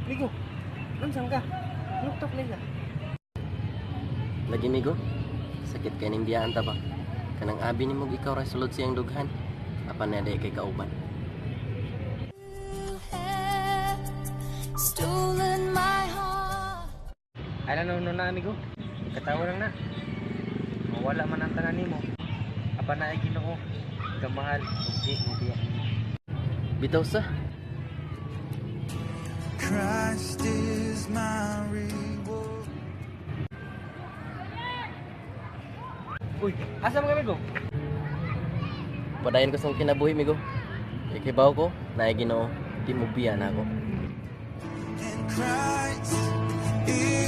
Migo, nansang ka? Nuktok lang ka. Lagi migo, sakit kay ning biyaan ta ba? Kanang abi ni mong ikaw ra sulod siyang dughan. Apan na day kay kauban. Stolen my heart. Ay na na amigo. Katawa lang na. Mawala man ang tanan nimo. Apa na ay Ginoo. Kamahal ug di mo biya. Bitaw sa. Christ is my reward. Uy, asa mo amigo? Padayon ko sa kinabuhi migo. Ikibaw ko, naay Ginoo, di mo biya na ako. And Christ is